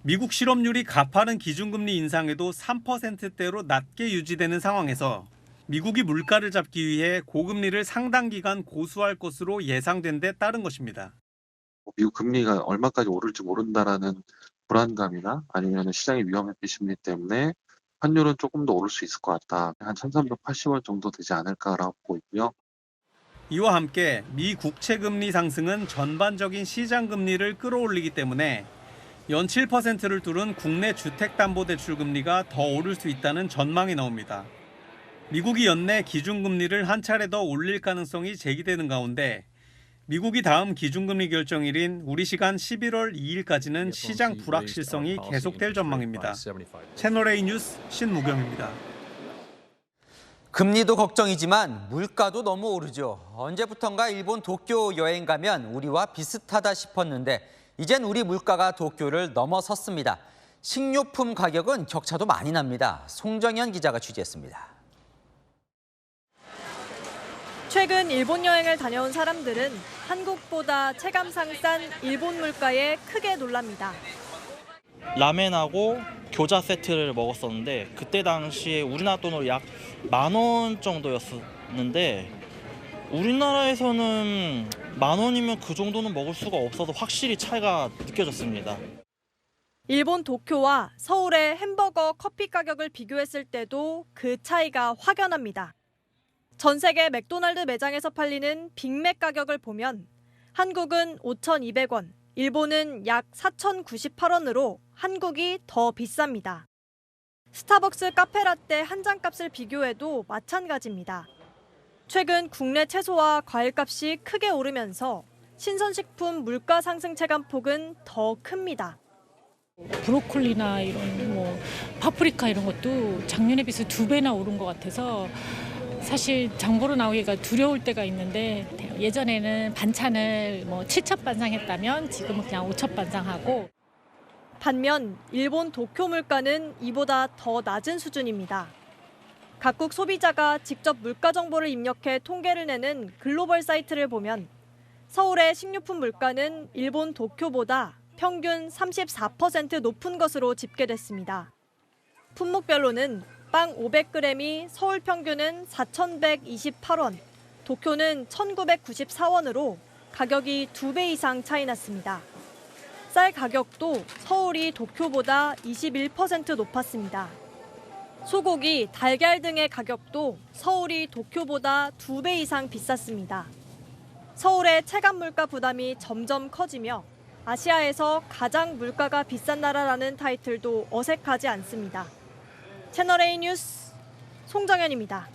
미국 실업률이 가파른 기준금리 인상에도 3%대로 낮게 유지되는 상황에서 미국이 물가를 잡기 위해 고금리를 상당 기간 고수할 것으로 예상된 데 따른 것입니다. 미국 금리가 얼마까지 오를지 모른다라는 불안감이나 아니면 시장의 위험회피 심리 때문에 환율은 조금 더 오를 수 있을 것 같다. 한 1380원 정도 되지 않을까라고 보고 있고요. 이와 함께 미 국채 금리 상승은 전반적인 시장 금리를 끌어올리기 때문에 연 7%를 뚫은 국내 주택담보대출 금리가 더 오를 수 있다는 전망이 나옵니다. 미국이 연내 기준금리를 한 차례 더 올릴 가능성이 제기되는 가운데 미국이 다음 기준금리 결정일인 우리 시간 11월 2일까지는 시장 불확실성이 계속될 전망입니다. 채널A 뉴스 신무경입니다. 금리도 걱정이지만 물가도 너무 오르죠. 언제부턴가 일본 도쿄 여행 가면 우리와 비슷하다 싶었는데 이젠 우리 물가가 도쿄를 넘어섰습니다. 식료품 가격은 격차도 많이 납니다. 송정현 기자가 취재했습니다. 최근 일본 여행을 다녀온 사람들은 한국보다 체감상 싼 일본 물가에 크게 놀랍니다. 라멘하고 교자 세트를 먹었었는데 그때 당시에 우리나라 돈으로 약 10,000원 정도였었는데 우리나라에서는 10,000원이면 그 정도는 먹을 수가 없어서 확실히 차이가 느껴졌습니다. 일본 도쿄와 서울의 햄버거, 커피 가격을 비교했을 때도 그 차이가 확연합니다. 전 세계 맥도날드 매장에서 팔리는 빅맥 가격을 보면 한국은 5,200원, 일본은 약 4,098원으로 한국이 더 비쌉니다. 스타벅스 카페라떼 한 잔 값을 비교해도 마찬가지입니다. 최근 국내 채소와 과일값이 크게 오르면서 신선식품 물가 상승 체감폭은 더 큽니다. 브로콜리나 이런 파프리카 이런 것도 작년에 비해서 2배나 오른 것 같아서 사실 장 보러 나오기가 두려울 때가 있는데 예전에는 반찬을 7첩반상했다면 지금은 그냥 5첩반상하고. 반면 일본 도쿄 물가는 이보다 더 낮은 수준입니다. 각국 소비자가 직접 물가 정보를 입력해 통계를 내는 글로벌 사이트를 보면 서울의 식료품 물가는 일본 도쿄보다 평균 34% 높은 것으로 집계됐습니다. 품목별로는 빵 500g이 서울 평균은 4,128원, 도쿄는 1,994원으로 가격이 2배 이상 차이 났습니다. 쌀 가격도 서울이 도쿄보다 21% 높았습니다. 소고기, 달걀 등의 가격도 서울이 도쿄보다 2배 이상 비쌌습니다. 서울의 체감 물가 부담이 점점 커지며 아시아에서 가장 물가가 비싼 나라라는 타이틀도 어색하지 않습니다. 채널A 뉴스 송정현입니다.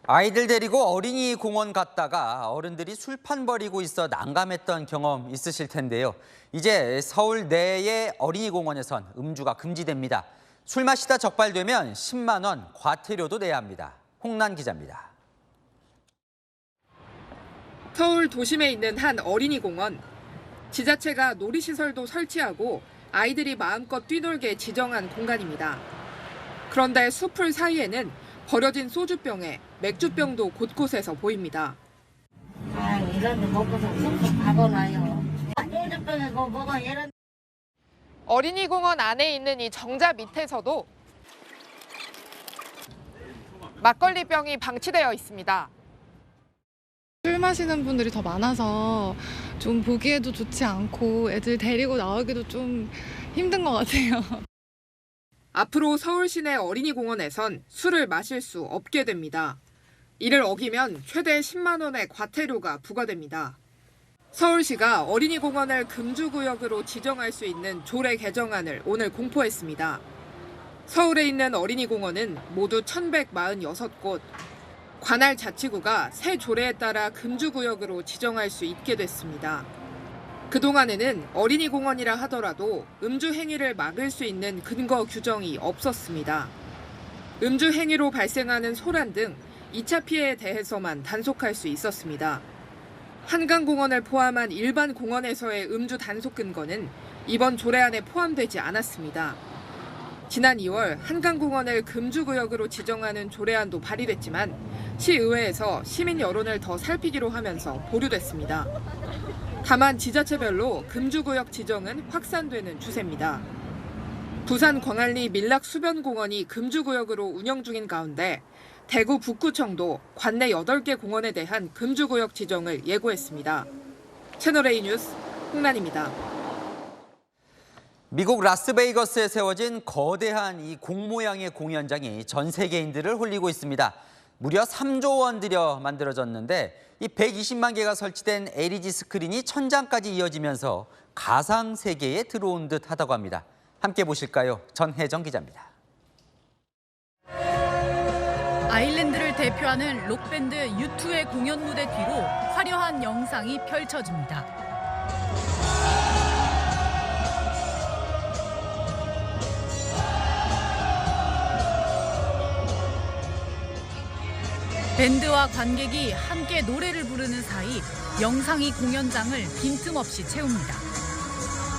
아이들 데리고 어린이 공원 갔다가 어른들이 술판 버리고 있어 난감했던 경험 있으실 텐데요. 이제 서울 내의 어린이 공원에선 음주가 금지됩니다. 술 마시다 적발되면 10만 원 과태료도 내야 합니다. 홍란 기자입니다. 서울 도심에 있는 한 어린이 공원. 지자체가 놀이시설도 설치하고 아이들이 마음껏 뛰놀게 지정한 공간입니다. 그런데 숲풀 사이에는 버려진 소주병에 맥주병도 곳곳에서 보입니다. 이런 데 먹고서 쑥쑥 가보나요. 소주병에 뭐가 이런. 어린이 공원 안에 있는 이 정자 밑에서도 막걸리병이 방치되어 있습니다. 술 마시는 분들이 더 많아서 좀 보기에도 좋지 않고 애들 데리고 나오기도 좀 힘든 것 같아요. 앞으로 서울 시내 어린이 공원에선 술을 마실 수 없게 됩니다. 이를 어기면 최대 10만 원의 과태료가 부과됩니다. 서울시가 어린이 공원을 금주구역으로 지정할 수 있는 조례 개정안을 오늘 공포했습니다. 서울에 있는 어린이 공원은 모두 1,146곳. 관할 자치구가 새 조례에 따라 금주구역으로 지정할 수 있게 됐습니다. 그동안에는 어린이 공원이라 하더라도 음주 행위를 막을 수 있는 근거 규정이 없었습니다. 음주 행위로 발생하는 소란 등 2차 피해에 대해서만 단속할 수 있었습니다. 한강공원을 포함한 일반 공원에서의 음주 단속 근거는 이번 조례안에 포함되지 않았습니다. 지난 2월 한강공원을 금주구역으로 지정하는 조례안도 발의됐지만 시의회에서 시민 여론을 더 살피기로 하면서 보류됐습니다. 다만 지자체별로 금주구역 지정은 확산되는 추세입니다. 부산 광안리 밀락수변공원이 금주구역으로 운영 중인 가운데 대구 북구청도 관내 8개 공원에 대한 금주구역 지정을 예고했습니다. 채널A 뉴스 홍란입니다. 미국 라스베이거스에 세워진 거대한 이 공 모양의 공연장이 전 세계인들을 홀리고 있습니다. 무려 3조 원 들여 만들어졌는데 이 120만 개가 설치된 LED 스크린이 천장까지 이어지면서 가상 세계에 들어온 듯 하다고 합니다. 함께 보실까요? 전혜정 기자입니다. 아일랜드를 대표하는 록밴드 U2의 공연 무대 뒤로 화려한 영상이 펼쳐집니다. 밴드와 관객이 함께 노래를 부르는 사이 영상이 공연장을 빈틈없이 채웁니다.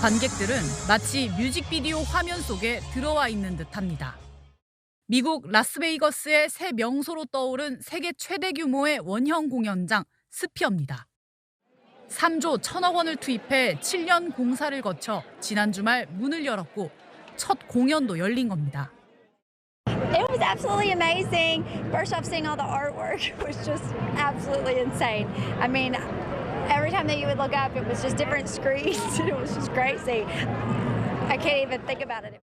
관객들은 마치 뮤직비디오 화면 속에 들어와 있는 듯합니다. 미국 라스베이거스의 새 명소로 떠오른 세계 최대 규모의 원형 공연장 스피어입니다. 3조 1천억 원을 투입해 7년 공사를 거쳐 지난 주말 문을 열었고 첫 공연도 열린 겁니다. It was absolutely amazing. First off, seeing all the artwork was just absolutely insane. I mean, every time that you would look up, it was just different screens. It was just crazy. I can't even think about it.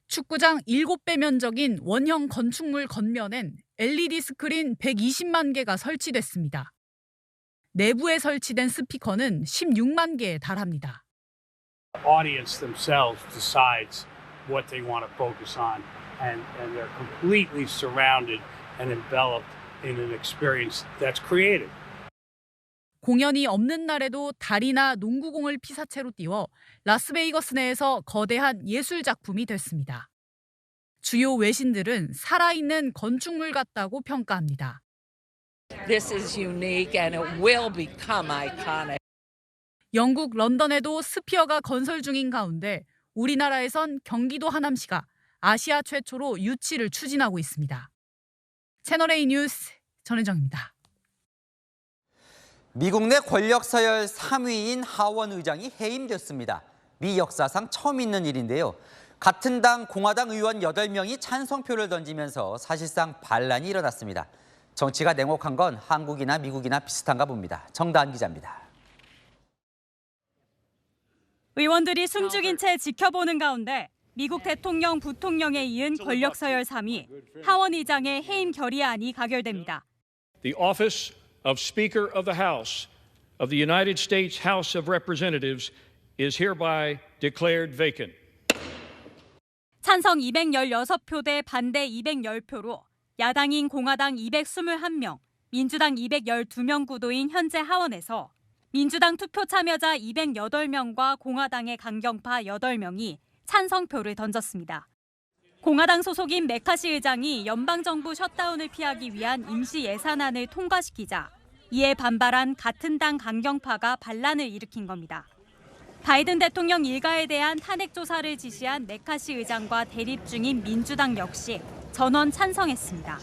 축구장 7배 면적인 원형 건축물 겉면엔 LED 스크린 120만 개가 설치됐습니다. 내부에 설치된 스피커는 16만 개에 달합니다. The audience themselves decides what they want to focus on. And they're completely surrounded and enveloped in an experience that's created. 공연이 없는 날에도 달이나 농구공을 피사체로 띄워 라스베이거스 내에서 거대한 예술 작품이 됐습니다. 주요 외신들은 살아있는 건축물 같다고 평가합니다. This is unique and it will become iconic. 영국 런던에도 스피어가 건설 중인 가운데 우리나라에선 경기도 하남시가 아시아 최초로 유치를 추진하고 있습니다. 채널A 뉴스 전혜정입니다. 미국 내 권력 서열 3위인 하원 의장이 해임됐습니다. 미 역사상 처음 있는 일인데요. 같은 당 공화당 의원 8명이 찬성표를 던지면서 사실상 반란이 일어났습니다. 정치가 냉혹한 건 한국이나 미국이나 비슷한가 봅니다. 정다은 기자입니다. 의원들이 숨죽인 채 지켜보는 가운데 미국 대통령, 부통령에 이은 권력 서열 3위 하원 의장의 해임 결의안이 가결됩니다. The office of Speaker of the House of the United States House of Representatives is hereby declared vacant. 찬성 216표 대 반대 210표로 야당인 공화당 221명, 민주당 212명 구도인 현재 하원에서 민주당 투표 참여자 208명과 공화당의 강경파 8명이 찬성표를 던졌습니다. 공화당 소속인 메카시 의장이 연방정부 셧다운을 피하기 위한 임시 예산안을 통과시키자 이에 반발한 같은 당 강경파가 반란을 일으킨 겁니다. 바이든 대통령 일가에 대한 탄핵 조사를 지시한 메카시 의장과 대립 중인 민주당 역시 전원 찬성했습니다.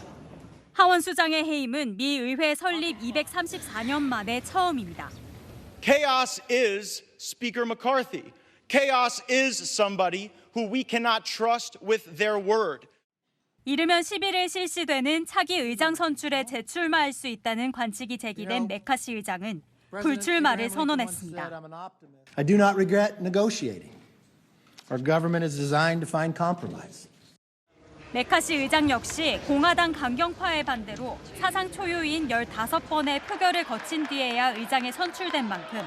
하원 수장의 해임은 미 의회 설립 234년 만에 처음입니다. Chaos is Speaker McCarthy. Chaos is somebody who we cannot trust with their word. 이르면 11일 실시되는 차기 의장 선출에 재출마할 수 있다는 관측이 제기된 메카시 의장은 불출마를 선언했습니다. I do not regret negotiating. Our government is designed to find compromise. 메카시 의장 역시 공화당 강경파의 반대로 사상 초유인 15번의 표결을 거친 뒤에야 의장에 선출된 만큼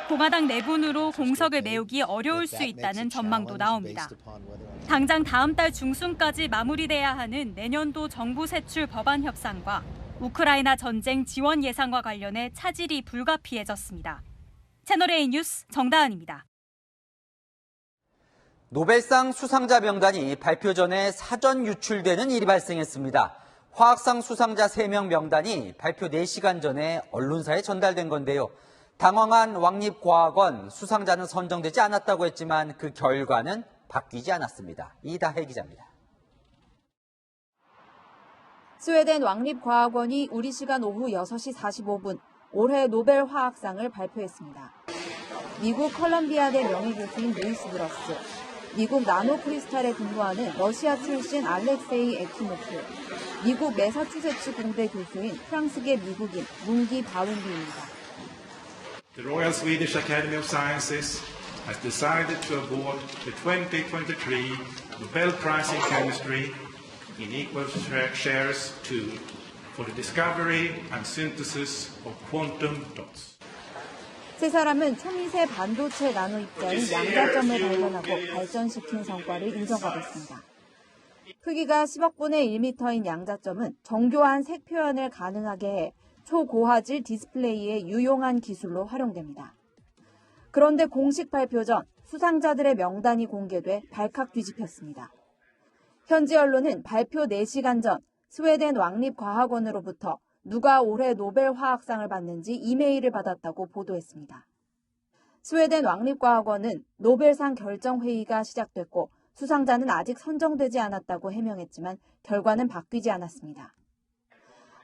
공화당 내분으로 공석을 메우기 어려울 수 있다는 전망도 나옵니다. 당장 다음 달 중순까지 마무리돼야 하는 내년도 정부 세출 법안 협상과 우크라이나 전쟁 지원 예산과 관련해 차질이 불가피해졌습니다. 채널A 뉴스 정다은입니다. 노벨상 수상자 명단이 발표 전에 사전 유출되는 일이 발생했습니다. 화학상 수상자 3명 명단이 발표 4시간 전에 언론사에 전달된 건데요. 당황한 왕립과학원 수상자는 선정되지 않았다고 했지만 그 결과는 바뀌지 않았습니다. 이다혜 기자입니다. 스웨덴 왕립과학원이 우리 시간 오후 6시 45분 올해 노벨 화학상을 발표했습니다. 미국 컬럼비아대 명예교수인 루이스 브러스, 미국 나노크리스탈에 근무하는 러시아 출신 알렉세이 에키모프, 미국 매사추세츠 공대 교수인 프랑스계 미국인 문기 바운비입니다. The Royal Swedish Academy of Sciences has decided to award the 2023 Nobel Prize in Chemistry in equal shares for the discovery and synthesis of quantum dots. 세 사람은 초미세 반도체 나노 입자인 양자점을 발견하고 발전시킨 성과를 인정받았습니다. 크기가 10억 분의 1m인 양자점은 정교한 색 표현을 가능하게 해 초고화질 디스플레이에 유용한 기술로 활용됩니다. 그런데 공식 발표 전 수상자들의 명단이 공개돼 발칵 뒤집혔습니다. 현지 언론은 발표 4시간 전 스웨덴 왕립과학원으로부터 누가 올해 노벨 화학상을 받는지 이메일을 받았다고 보도했습니다. 스웨덴 왕립과학원은 노벨상 결정회의가 시작됐고 수상자는 아직 선정되지 않았다고 해명했지만 결과는 바뀌지 않았습니다.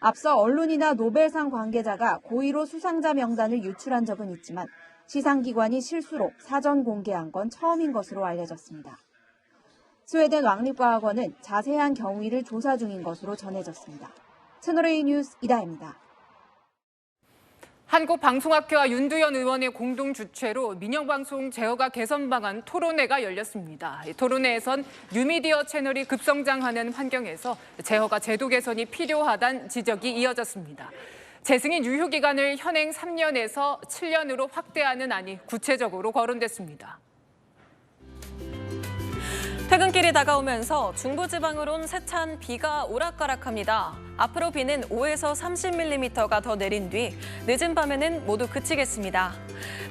앞서 언론이나 노벨상 관계자가 고의로 수상자 명단을 유출한 적은 있지만 시상기관이 실수로 사전 공개한 건 처음인 것으로 알려졌습니다. 스웨덴 왕립과학원은 자세한 경위를 조사 중인 것으로 전해졌습니다. 채널A 뉴스 이다혜입니다. 한국방송학회와 윤두현 의원의 공동 주최로 민영방송 제어가 개선 방안 토론회가 열렸습니다. 토론회에선 뉴미디어 채널이 급성장하는 환경에서 제어가 제도 개선이 필요하다는 지적이 이어졌습니다. 재승인 유효 기간을 현행 3년에서 7년으로 확대하는 안이 구체적으로 거론됐습니다. 퇴근길이 다가오면서 중부지방으론 세찬 비가 오락가락합니다. 앞으로 비는 5에서 30mm가 더 내린 뒤 늦은 밤에는 모두 그치겠습니다.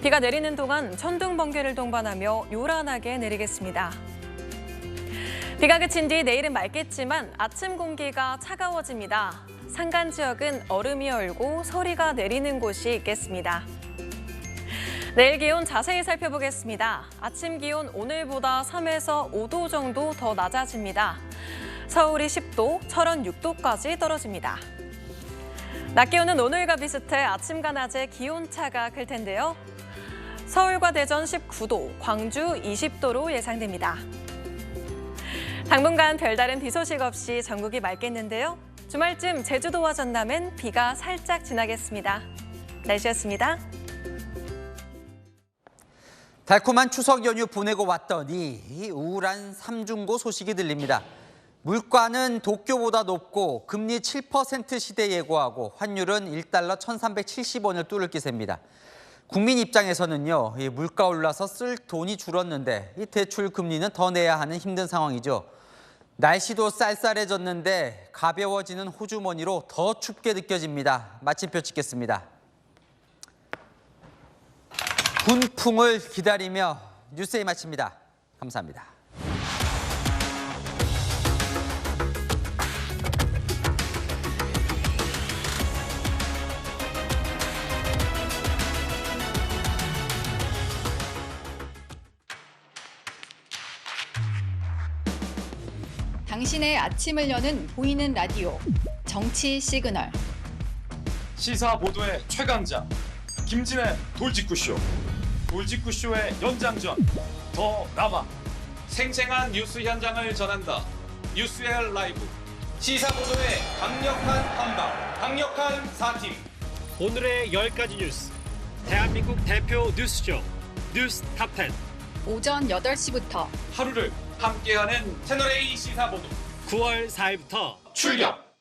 비가 내리는 동안 천둥, 번개를 동반하며 요란하게 내리겠습니다. 비가 그친 뒤 내일은 맑겠지만 아침 공기가 차가워집니다. 산간 지역은 얼음이 얼고 서리가 내리는 곳이 있겠습니다. 내일 기온 자세히 살펴보겠습니다. 아침 기온 오늘보다 3에서 5도 정도 더 낮아집니다. 서울이 10도, 철원 6도까지 떨어집니다. 낮 기온은 오늘과 비슷해 아침과 낮에 기온차가 클 텐데요. 서울과 대전 19도, 광주 20도로 예상됩니다. 당분간 별다른 비 소식 없이 전국이 맑겠는데요. 주말쯤 제주도와 전남엔 비가 살짝 지나겠습니다. 날씨였습니다. 달콤한 추석 연휴 보내고 왔더니 우울한 삼중고 소식이 들립니다. 물가는 도쿄보다 높고 금리 7% 시대 예고하고 환율은 1달러 1,370원을 뚫을 기세입니다. 국민 입장에서는요, 물가 올라서 쓸 돈이 줄었는데 이 대출 금리는 더 내야 하는 힘든 상황이죠. 날씨도 쌀쌀해졌는데 가벼워지는 호주머니로 더 춥게 느껴집니다. 마침표 찍겠습니다. 군풍을 기다리며 뉴스에 마칩니다. 감사합니다. 당신의 아침을 여는 보이는 라디오 정치 시그널. 시사 보도의 최강자 김진애 돌직구쇼. 돌직구쇼의 연장전 더 남아. 생생한 뉴스 현장을 전한다. 뉴스엘 라이브. 시사 보도의 강력한 한방, 강력한 4팀. 오늘의 10가지 뉴스. 대한민국 대표 뉴스쇼 뉴스 탑10. 오전 8시부터 하루를 함께하는 채널A 시사 보도. 9월 4일부터 출격.